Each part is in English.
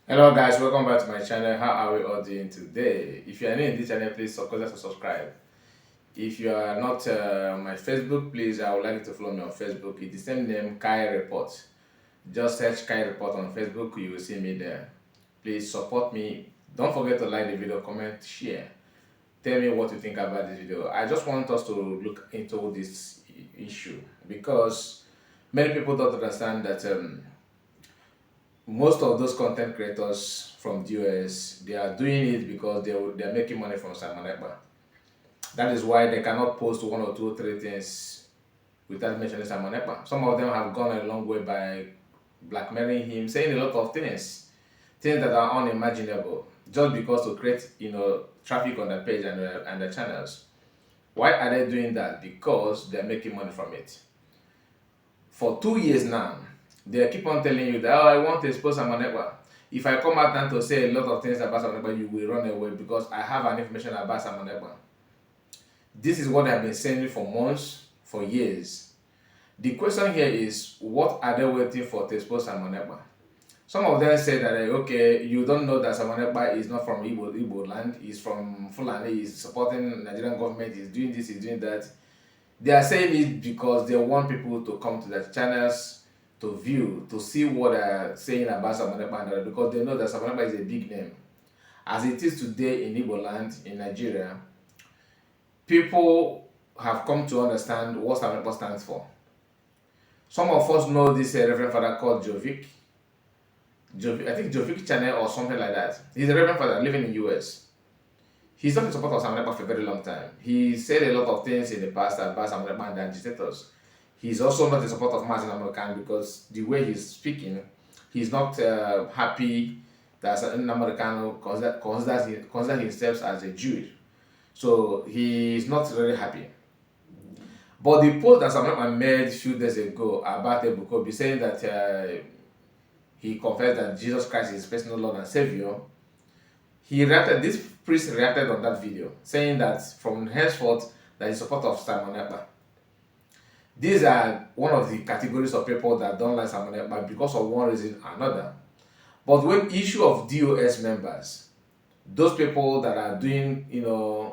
Hello guys, welcome back to my channel. How are we all doing today? If you are new in this channel, please consider to subscribe. If you are not on my Facebook, please I would like you to follow me on Facebook. It's the same name, Kai Report. Just search Kai Report on Facebook, you will see me there. Please support me. Don't forget to like the video, comment, share. Tell me what you think about this video. I just want us to look into this issue because many people don't understand that most of those content creators from the US, they are doing it because they are making money from Simon Ekpa. That is why they cannot post one or two or three things without mentioning Simon Ekpa. Some of them have gone a long way by blackmailing him, saying a lot of things that are unimaginable, just because to create traffic on the page and the channels. Why are they doing that? Because they are making money from it. For 2 years now, they keep on telling you that, oh, I want to expose Simon Ekpa. If I come out now to say a lot of things about Simon Ekpa, you will run away because I have an information about Simon Ekpa. This is what I've been saying for months, for years. The question here is, what are they waiting for to expose Simon Ekpa? Some of them say that, okay, you don't know that Simon Ekpa is not from Igbo land, he's from Fulani, he's supporting Nigerian government, he's doing this, he's doing that. They are saying it because they want people to come to their channels to view, to see what they're saying about Simon Ekpa, because they know that Simon Ekpa is a big name. As it is today in Igbo land, in Nigeria, people have come to understand what Simon Ekpa stands for. Some of us know this Reverend Father called Jovic. I think Jovic Channel or something like that. He's a Reverend Father living in US. He's not in support of Simon Ekpa for a very long time. He said a lot of things in the past about Simon Ekpa and the agitators. He's also not in support of Martin American because the way he's speaking, he's not happy that an American considers himself as a Jew. So he's not really happy. But the post that Simon made a few days ago about Ebukobi saying that he confessed that Jesus Christ is his personal Lord and Savior, this priest reacted on that video, saying that from henceforth that he's support of Simon Ekpa. These are one of the categories of people that don't like Simon Ekpa because of one reason or another. But when issue of DOS members, those people that are doing,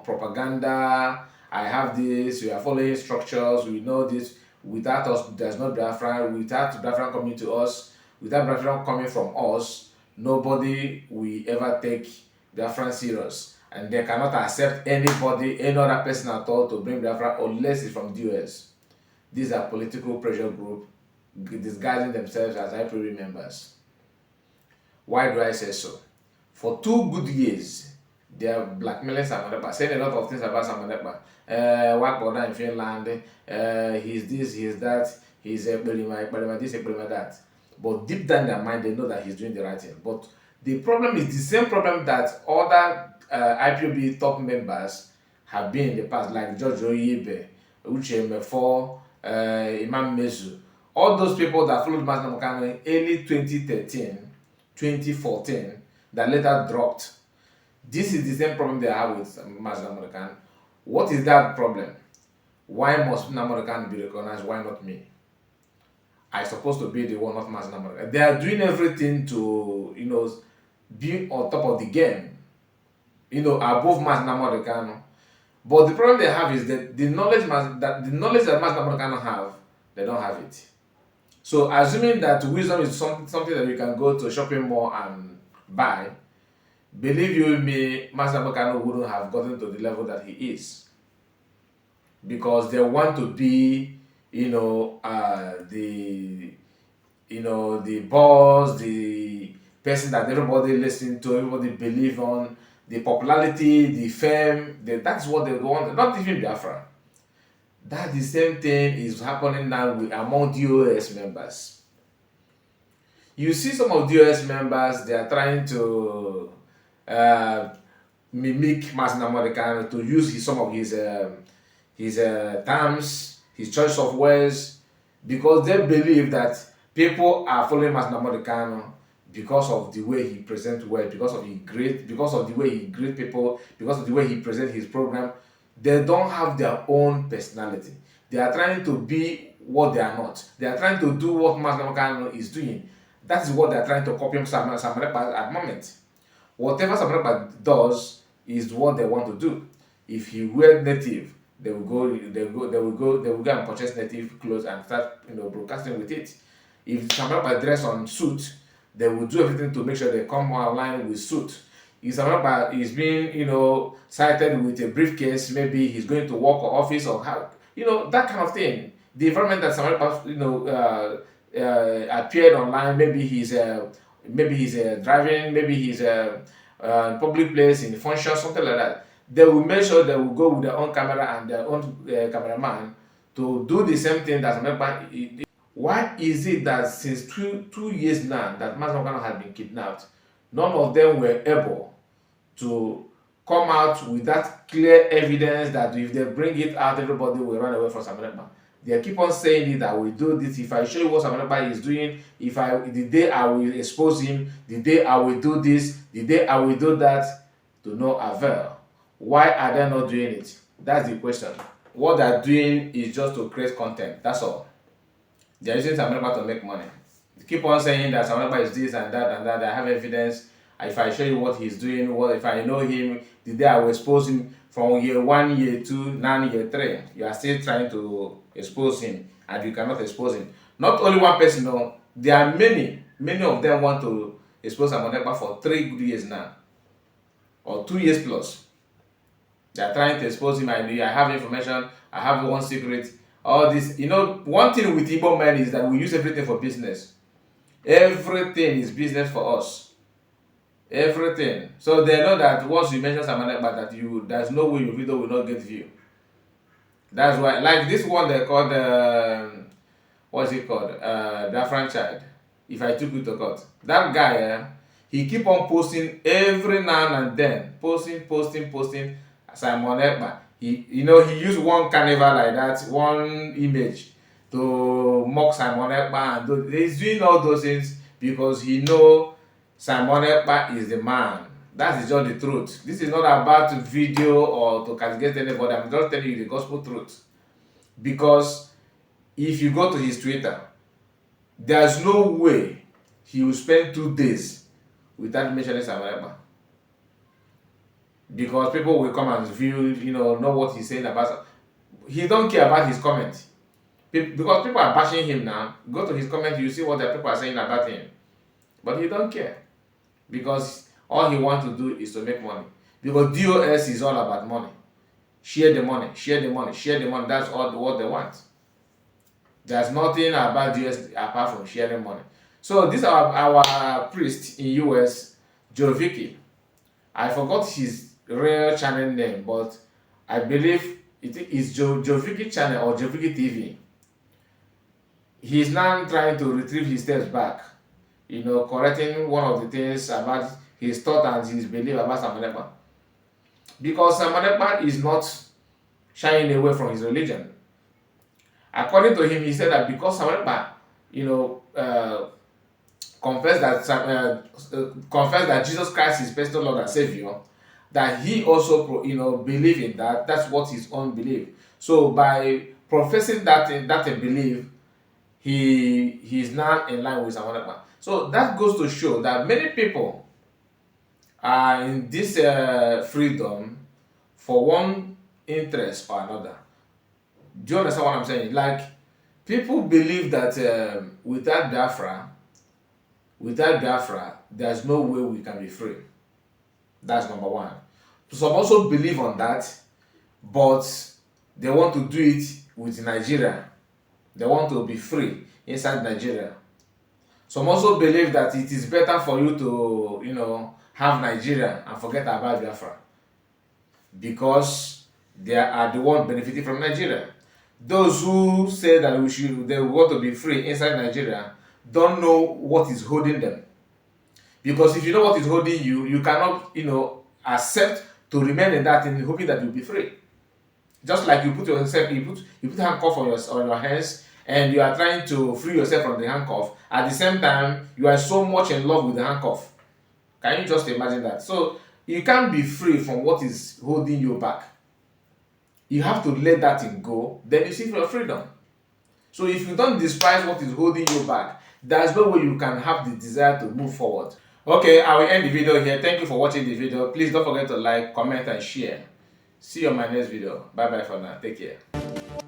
propaganda, I have this, we are following structures, we know this, without us, there's no Biafra, without Biafra coming to us, without Biafra coming from us, nobody will ever take Biafra serious. And they cannot accept anybody, any other person at all to bring Biafra unless it's from DOS. These are political pressure group disguising themselves as IPOB members. Why do I say so? For 2 good years, they are blackmailing Simon Ekpa, saying a lot of things about Simon Ekpa. White border in Finland, he's this, he's that, he's a this, a that. But deep down in their mind, they know that he's doing the right thing. But the problem is the same problem that other IPOB top members have been in the past, like George Oyebe, Uche Mefo, Imam Mezu. All those people that followed Martin Namokano in early 2013, 2014, that later dropped. This is the same problem they have with Martin Namokano. What is that problem? Why must Namokano be recognized? Why not me? I'm supposed to be the one, not Martin Namokano. They are doing everything to, be on top of the game, above Martin Namokano. But the problem they have is that the knowledge that Martin Namokano have, they don't have it. So assuming that wisdom is something that you can go to a shopping mall and buy, believe you me, Master Namokano wouldn't have gotten to the level that he is. Because they want to be, the boss, the person that everybody listen to, everybody believe on, the popularity, the fame, that's what they want, not even Biafra. That the same thing is happening now among DOS members. You see some of DOS members, they are trying to mimic Martin Namokano, to use some of his terms, his choice of words, because they believe that people are following Martin Namokano because of the way he presents words, because of the way he greet people, because of the way he presents his program. They don't have their own personality. They are trying to be what they are not. They are trying to do what Martin Namokano is doing. That is what they're trying to copy Simon Ekpa at the moment. Whatever Simon Ekpa does is what they want to do. If he wears native, they will go and purchase native clothes and start, broadcasting with it. If Simon Ekpa dress on suit, they will do everything to make sure they come online with suit. If Simon Ekpa is being, cited with a briefcase, maybe he's going to work or office or how, that kind of thing. The environment that Simon Ekpa, appeared online, maybe he's driving, maybe he's public place in function, something like that. They will make sure they will go with their own camera and their own cameraman to do the same thing that Samantha. Why is it that since two years now that Mazamukano had been kidnapped, none of them were able to come out with that clear evidence that if they bring it out, everybody will run away from Samantha? They keep on saying it, that we do this. If I show you what Samantha is doing, the day I will expose him, the day I will do this, the day I will do that, to no avail. Why are they not doing it? That's the question. What they're doing is just to create content. That's all. They're using Samantha to make money. They keep on saying that Samantha is this and that and that. I have evidence. If I show you what he's doing, if I know him, the day I will expose him, from year 1, year 2, now year 3, you are still trying to expose him, and you cannot expose him. Not only one person, no, there are many of them want to expose Simon Ekpa for 3 good years now, or 2 years plus. They are trying to expose him. I have information, I have one secret, all this. One thing with Igbo men is that we use everything for business. Everything is business for us. Everything. So they know that once you mention Simon Ekpa, that there's no way your video will not get view. That's why, like this one they called, what's it called? That franchise. If I took you to court, that guy, he keep on posting every now and then, posting Simon Ekpa. He used one carnival like that, one image to mock Simon Ekpa, and he's doing all those things because he know Simon Ekpa is the man. That is just the truth. This is not about video or to castigate anybody. I'm just telling you the gospel truth. Because if you go to his Twitter, there's no way he will spend 2 days without mentioning Simon Ekpa. Because people will come and view, know what he's saying about. He don't care about his comment. Because people are bashing him now. Go to his comment, you see what the people are saying about him. But he don't care. Because all he wants to do is to make money. Because DOS is all about money. Share the money. That's all what they want. There's nothing about DOS apart from sharing money. So this is our priest in US, Joe Vicky. I forgot his real channel name, but I believe it is Joe Vicky channel or Joe Vicky TV. He's now trying to retrieve his steps back. Correcting one of the things about his thought and his belief about Simon Ekpa. Because Simon Ekpa is not shying away from his religion. According to him, he said that because Simon Ekpa, confessed that Jesus Christ is personal Lord and Savior, that he also, believe in that. That's what his own belief. So by professing that belief, he is now in line with Simon Ekpa. So that goes to show that many people are in this freedom for one interest or another. Do you understand what I'm saying? Like, people believe that without Biafra, there's no way we can be free. That's number one. Some also believe on that, but they want to do it with Nigeria. They want to be free inside Nigeria. Some also believe that it is better for you to, have Nigeria and forget about Biafra, because they are the one benefiting from Nigeria. Those who say that they want to be free inside Nigeria don't know what is holding them. Because if you know what is holding you, you cannot, accept to remain in that thing, hoping that you'll be free. Just like you put handcuff on your hands, and you are trying to free yourself from the handcuff. At the same time, you are so much in love with the handcuff. Can you just imagine that? So you can't be free from what is holding you back. You have to let that thing go, then you see your freedom. So if you don't despise what is holding you back, there's no way you can have the desire to move forward. Okay, I will end the video here. Thank you for watching the video. Please don't forget to like, comment, and share. See you on my next video. Bye bye for now. Take care.